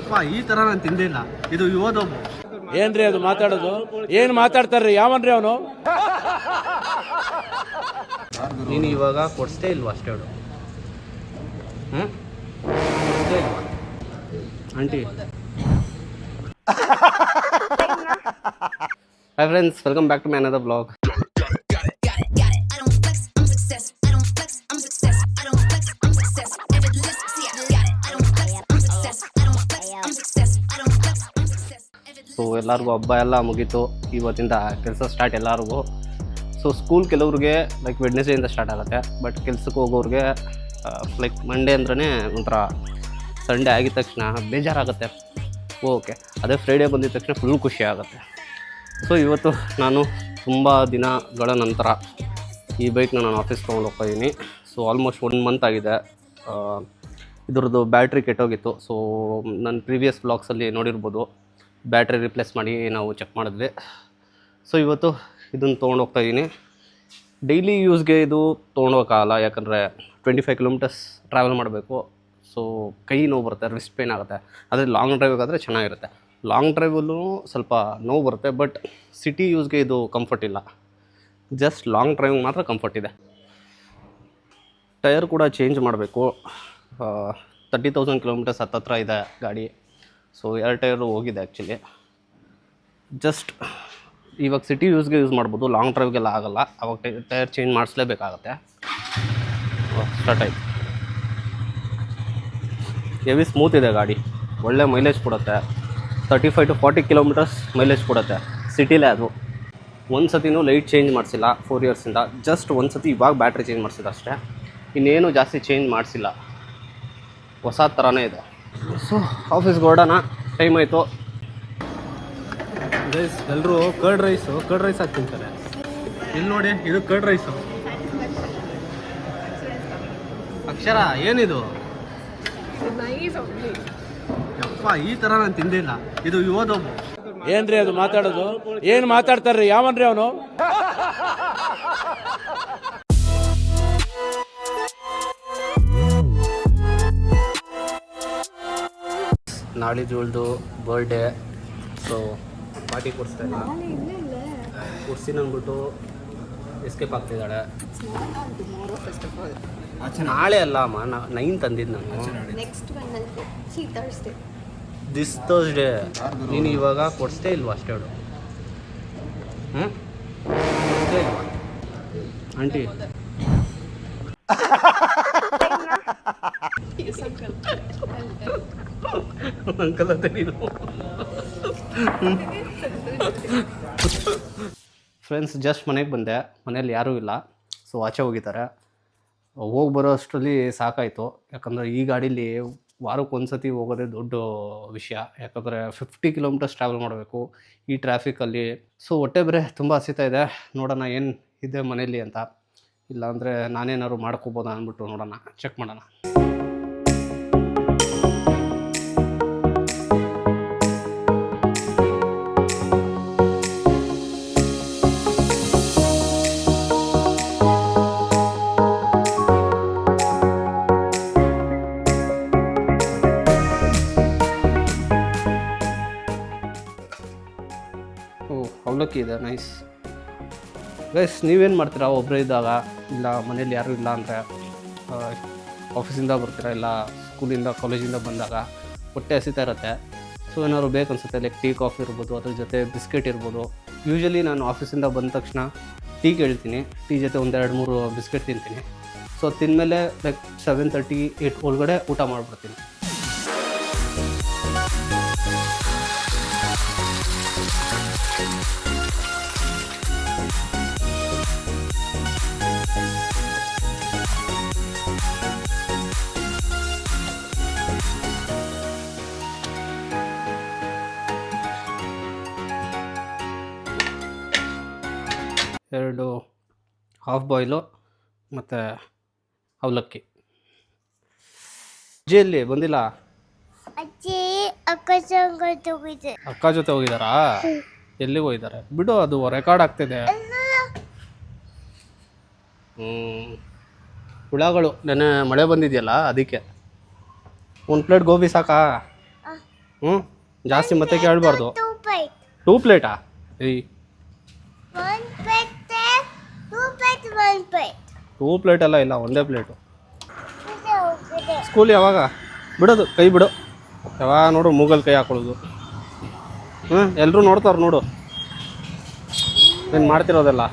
ಯಪ್ಪ ಈ ತರ ನಾನು ತಿಂದಿಲ್ಲ. ಇದು ಯುವದೊಬ್ಬ ಏನ್ರಿ ಅದು ಮಾತಾಡೋದು? ಏನ್ ಮಾತಾಡ್ತಾರ್ರಿ? ಯಾವನ್ರಿ ಅವನು? ನೀನು ಇವಾಗ ಕೊಡ್ಸ್ತೇ ಇಲ್ವಾ ಅಷ್ಟೇ ಹೇಳು. ಕೊಡ್ಸ್ತೇ ಇಲ್ವಾ aunty? Hi friends, welcome back to my another blog. So ಎಲ್ಲರಿಗೂ ಹಬ್ಬ ಎಲ್ಲ ಮುಗೀತು, ಇವತ್ತಿಂದ ಕೆಲಸ ಸ್ಟಾರ್ಟ್ ಎಲ್ಲರಿಗೂ. ಸೊ ಸ್ಕೂಲ್ ಕೆಲವ್ರಿಗೆ ಲೈಕ್ ವೆಡ್ನೆಸ್ಡೇಯಿಂದ ಸ್ಟಾರ್ಟ್ ಆಗುತ್ತೆ, ಬಟ್ ಕೆಲ್ಸಕ್ಕೆ ಹೋಗೋರಿಗೆ ಲೈಕ್ ಮಂಡೇ ಅಂದ್ರೆ ಒಂಥರ ಸಂಡೇ ಆಗಿದ ತಕ್ಷಣ ಬೇಜಾರಾಗುತ್ತೆ. ಓಕೆ, ಅದೇ ಫ್ರೈಡೇ ಬಂದಿದ ತಕ್ಷಣ ಫುಲ್ ಖುಷಿ ಆಗುತ್ತೆ. ಸೊ ಇವತ್ತು ನಾನು ತುಂಬ ದಿನಗಳ ನಂತರ ಈ ಬೈಕ್ನ ನಾನು ಆಫೀಸ್ ತೊಗೊಂಡು ಹೋಗ್ತಾಯಿದ್ದೀನಿ. ಸೊ ಆಲ್ಮೋಸ್ಟ್ 1 ಮಂತ್ ಆಗಿದೆ. ಇದ್ರದ್ದು ಬ್ಯಾಟ್ರಿ ಕೆಟ್ಟೋಗಿತ್ತು. ಸೊ ನನ್ನ ಪ್ರೀವಿಯಸ್ ಬ್ಲಾಗ್ಸಲ್ಲಿ ನೋಡಿರ್ಬೋದು, ಬ್ಯಾಟ್ರಿ ರಿಪ್ಲೇಸ್ ಮಾಡಿ ನಾವು ಚೆಕ್ ಮಾಡಿದ್ವಿ. ಸೊ ಇವತ್ತು ಇದನ್ನು ತೊಗೊಂಡೋಗ್ತಾಯಿದ್ದೀನಿ. ಡೈಲಿ ಯೂಸ್ಗೆ ಇದು ತೊಗೊಂಡೋಗಕ್ಕಾಗಲ್ಲ, ಯಾಕಂದರೆ 25 ಕಿಲೋಮೀಟರ್ಸ್ ಟ್ರಾವೆಲ್ ಮಾಡಬೇಕು. ಸೊ ಕೈ ನೋವು ಬರುತ್ತೆ, ರಿಸ್ಟ್ ಪೇನ್ ಆಗುತ್ತೆ. ಆದರೆ ಲಾಂಗ್ ಡ್ರೈವಿಗಾದರೆ ಚೆನ್ನಾಗಿರುತ್ತೆ. ಲಾಂಗ್ ಡ್ರೈವಲ್ಲೂ ಸ್ವಲ್ಪ ನೋವು ಬರುತ್ತೆ, ಬಟ್ ಸಿಟಿ ಯೂಸ್ಗೆ ಇದು ಕಂಫರ್ಟ್ ಇಲ್ಲ. ಜಸ್ಟ್ ಲಾಂಗ್ ಡ್ರೈವಿಂಗ್ ಮಾತ್ರ ಕಂಫರ್ಟ್ ಇದೆ. ಟೈರ್ ಕೂಡ ಚೇಂಜ್ ಮಾಡಬೇಕು. 30,000 ಕಿಲೋಮೀಟರ್ಸ್ ಹತ್ತತ್ರ ಇದೆ ಗಾಡಿ. ಸೊ 2 ಟೈರು ಹೋಗಿದೆ ಆ್ಯಕ್ಚುಲಿ. ಜಸ್ಟ್ ಇವಾಗ ಸಿಟಿ ಯೂಸ್ಗೆ ಯೂಸ್ ಮಾಡ್ಬೋದು, ಲಾಂಗ್ ಡ್ರೈವ್ಗೆಲ್ಲ ಆಗೋಲ್ಲ. ಅವಾಗ ಟೈರ್ ಚೇಂಜ್ ಮಾಡಿಸ್ಲೇಬೇಕಾಗತ್ತೆ. ಸ್ಟಾರ್ಟ್ ಆಯಿತು. ಹೆವಿ ಸ್ಮೂತ್ ಇದೆ ಗಾಡಿ, ಒಳ್ಳೆ ಮೈಲೇಜ್ ಕೊಡುತ್ತೆ. 35 to 40 ಕಿಲೋಮೀಟರ್ಸ್ ಮೈಲೇಜ್ ಕೊಡುತ್ತೆ ಸಿಟಿಲೇ. ಅದು ಒಂದು ಸತಿನೂ ಲೈಟ್ ಚೇಂಜ್ ಮಾಡಿಸಿಲ್ಲ 4 ಇಯರ್ಸಿಂದ. ಜಸ್ಟ್ ಒಂದು ಸತಿ ಇವಾಗ ಬ್ಯಾಟ್ರಿ ಚೇಂಜ್ ಮಾಡಿಸಿದ ಅಷ್ಟೇ, ಇನ್ನೇನು ಜಾಸ್ತಿ ಚೇಂಜ್ ಮಾಡಿಸಿಲ್ಲ, ಹೊಸ ಥರನೇ ಇದೆ. ಸೊ ಆಫೀಸ್ಗೆ ಹೊರಡೋಣ, ಟೈಮ್ ಆಯಿತು. ಗೈಸ್, ಎಲ್ಲರೂ ಕರ್ಡ್ ರೈಸ್ ಹಾಕಿ ತಿಂತಾರೆ. ಇಲ್ಲಿ ನೋಡಿ, ಇದು ಕರ್ಡ್ ರೈಸು. ಅಕ್ಷರ, ಏನಿದು? ಯಪ್ಪ ಈ ಥರ ನಾನು ತಿಂದಿಲ್ಲ. ಇದು ಯುವದೊಬ್ಬ. ಏನ್ರಿ ಅದು ಮಾತಾಡೋದು? ಏನ್ ಮಾತಾಡ್ತಾರ್ರಿ? ಯಾವನ್ರಿ ಅವನು? ನಾಳೆ ಜೋಳ್ದು ಬರ್ಡೇ. ಸೊ ಪಾರ್ಟಿ ಕೊಡಿಸ್ತಾ ಇಲ್ಲ, ಕೊಡ್ಸಿನ ಅಂದ್ಬಿಟ್ಟು ಎಸ್ಕೇಪ್ ಆಗ್ತಿದ್ದಾಳೆ. ನಾಳೆ ಅಲ್ಲ ಅಮ್ಮ, 9 ತಂದಿದ್ದು ನಾನು. This Thursday. ನೀನು ಇವಾಗ ಕೊಡಿಸ್ತೇ ಇಲ್ವಾ ಅಷ್ಟೇ ಹೇಳು. ಕೊಡಿಸ್ತೇ ಇಲ್ವಾ ಆಂಟಿ? ಅಂಕಲ್ ಅಂತ ನೀನು. ಫ್ರೆಂಡ್ಸ್, ಜಸ್ಟ್ ಮನೆಗೆ ಬಂದೆ, ಮನೇಲಿ ಯಾರೂ ಇಲ್ಲ. ಸೊ ಆಚೆ ಹೋಗಿದ್ದಾರೆ. ಹೋಗಿ ಬರೋ ಅಷ್ಟರಲ್ಲಿ ಸಾಕಾಯಿತು, ಯಾಕಂದರೆ ಈ ಗಾಡೀಲಿ ವಾರಕ್ಕೆ ಒಂದು ಸತಿ ಹೋಗೋದೇ ದೊಡ್ಡ ವಿಷಯ. ಯಾಕಂದರೆ 50 ಕಿಲೋಮೀಟರ್ಸ್ ಟ್ರಾವೆಲ್ ಮಾಡಬೇಕು ಈ ಟ್ರಾಫಿಕಲ್ಲಿ. ಸೊ ಹೊಟ್ಟೆ ಬೇರೆ ತುಂಬ ಹಸಿತಾ ಇದೆ. ನೋಡೋಣ ಏನು ಇದೆ ಮನೇಲಿ ಅಂತ. ಇಲ್ಲಾಂದರೆ ನಾನೇನಾದ್ರು ಮಾಡ್ಕೋಬೋದಾ ಅಂದ್ಬಿಟ್ಟು ನೋಡೋಣ, ಚೆಕ್ ಮಾಡೋಣ. ಅವಲಕ್ಕಿ ಇದೆ, ನೈಸ್. ಗೈಸ್, ನೀವೇನು ಮಾಡ್ತೀರಾ ಒಬ್ಬರೇ ಇದ್ದಾಗ? ಇಲ್ಲ ಮನೇಲಿ ಯಾರೂ ಇಲ್ಲ ಅಂದರೆ, ಆಫೀಸಿಂದ ಬರ್ತೀರಾ, ಇಲ್ಲ ಸ್ಕೂಲಿಂದ ಕಾಲೇಜಿಂದ ಬಂದಾಗ ಹೊಟ್ಟೆ ಹಸಿತಾ ಇರುತ್ತೆ. ಸೊ ಏನಾದ್ರು ಬೇಕನ್ಸುತ್ತೆ, ಲೈಕ್ ಟೀ ಕಾಫಿ ಇರ್ಬೋದು, ಅದ್ರ ಜೊತೆ ಬಿಸ್ಕೆಟ್ ಇರ್ಬೋದು. ಯೂಶ್ವಲಿ ನಾನು ಆಫೀಸಿಂದ ಬಂದ ತಕ್ಷಣ ಟೀ ಕೇಳ್ತೀನಿ, ಟೀ ಜೊತೆ 1-2-3 ಬಿಸ್ಕೆಟ್ ತಿಂತೀನಿ. ಸೊ ತಿಂದಮೇಲೆ ಲೈಕ್ 7:30, 8 ಒಳಗಡೆ ಊಟ ಮಾಡಿಬಿಡ್ತೀನಿ. ಎರಡು ಹಾಫ್ ಬಾಯ್ಲು ಮತ್ತು ಅವಲಕ್ಕಿ. ಅಜ್ಜಿಯಲ್ಲಿ ಬಂದಿಲ್ಲ? ಅಕ್ಕ ಜೊತೆ ಹೋಗಿದ್ದಾರಾ? ಎಲ್ಲಿಗೆ ಹೋಗಿದ್ದಾರೆ? ಬಿಡು, ಅದು ರೆಕಾರ್ಡ್ ಆಗ್ತಿದೆ. ಹುಳಗಳು, ನೆನ್ನೆ ಮಳೆ ಬಂದಿದೆಯಲ್ಲ ಅದಕ್ಕೆ. 1 ಪ್ಲೇಟ್ ಗೋಬಿ ಸಾಕಾ? ಹ್ಞೂ ಜಾಸ್ತಿ ಮತ್ತೆ ಕೇಳಬಾರ್ದು. 2 plate. 2 ಪ್ಲೇಟಾ? ಏಯ್ 1 plate there, 2 plate, 1 plate. 2 plate ಎಲ್ಲ ಇಲ್ಲ, ಒಂದೇ ಪ್ಲೇಟು. ಇದು ಹೋಗಿದೆ. ಸ್ಕೂಲ್ ಯಾವಾಗ ಬಿಡೋದು? ಕೈ ಬಿಡು. ಯಾವಾಗ ನೋಡು ಮೂಗಲ್ ಕೈ ಹಾಕೊಳ್ಳೋದು. ಎಲ್ಲರೂ ನೋಡ್ತಾರೆ ನೋಡು ನೀನು ಮಾಡ್ತಿರೋದೆಲ್ಲ.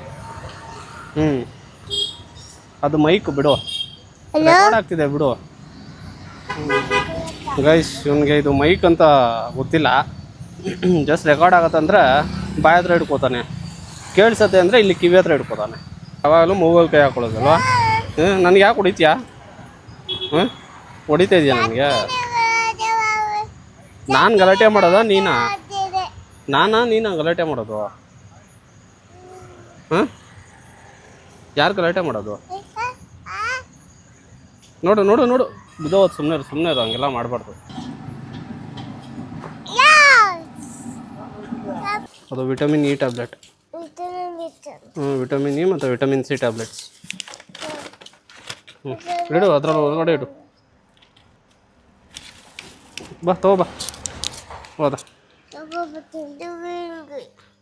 ಅದು ಮೈಕ್ ಬಿಡು, ರೆಕಾರ್ಡ್ ಆಗ್ತಿದೆ ಬಿಡು. ಗೈಸ್ ಇವನಿಗೆ ಇದು ಮೈಕ್ ಅಂತ ಗೊತ್ತಿಲ್ಲ, ಜಸ್ಟ್ ರೆಕಾರ್ಡ್ ಆಗತ್ತಂದ್ರೆ ಬಾಯ ಹತ್ರ ಹಿಡ್ಕೋತಾನೆ, ಕೇಳಿಸತ್ತೆ ಅಂದರೆ ಇಲ್ಲಿ ಕಿವಿ ಹತ್ರ ಹಿಡ್ಕೋತಾನೆ. ಯಾವಾಗಲೂ ಮೂಗಲ್ ಕೈ ಹಾಕೊಳ್ಳೋದಲ್ವಾ? ನನಗೆ ಯಾಕೆ ಹೊಡಿತೀಯಾ? ಹೊಡಿತಾ ಇದೆಯಾ ನನಗೆ? ನಾನು ಗಲಾಟೆ ಮಾಡೋದ ನೀನಾ? ನೀನಾ ಗಲಾಟೆ ಮಾಡೋದು? ಯಾರು ಗಲಾಟೆ ಮಾಡೋದು? ನೋಡು ನೋಡು ನೋಡು ಬಿದ್ದೋದು. ಸುಮ್ಮನೆ ಇರು, ಹಂಗೆಲ್ಲ ಮಾಡಬಾರ್ದು. ಅದು vitamin E tablet. Vitamin E ಮತ್ತು ವಿಟಮಿನ್ ಸಿ ಟ್ಯಾಬ್ಲೆಟ್ಸ್. ಇಡು ಅದರಲ್ಲಿ ಒಳಗಡೆ ಇಡು. ಬಾ ಬಾ ಹೌದಾ?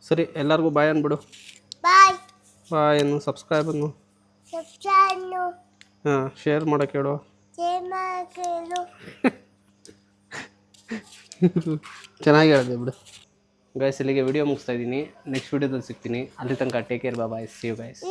ಸರಿ, ಎಲ್ಲರಿಗೂ ಬಾಯ್ ಅಂದ್ಬಿಡು. ಬಾಯ್ ಬಾಯ್ ಅನ್ನು, ಸಬ್ಸ್ಕ್ರೈಬ್ ಅನ್ನು, ಶೇರ್ ಮಾಡೋಕೆ ಹೇಳು. ಚೆನ್ನಾಗಿ ಹೇಳಿದೆ ಬಿಡು. ಗೈಸ್ ಇಲ್ಲಿಗೆ ವಿಡಿಯೋ ಮುಗಿಸ್ತಾ ಇದ್ದೀನಿ. ನೆಕ್ಸ್ಟ್ ವಿಡಿಯೋದಲ್ಲಿ ಸಿಗ್ತೀನಿ. ಅಲ್ಲಿ ತನಕ take care, bye, see you guys.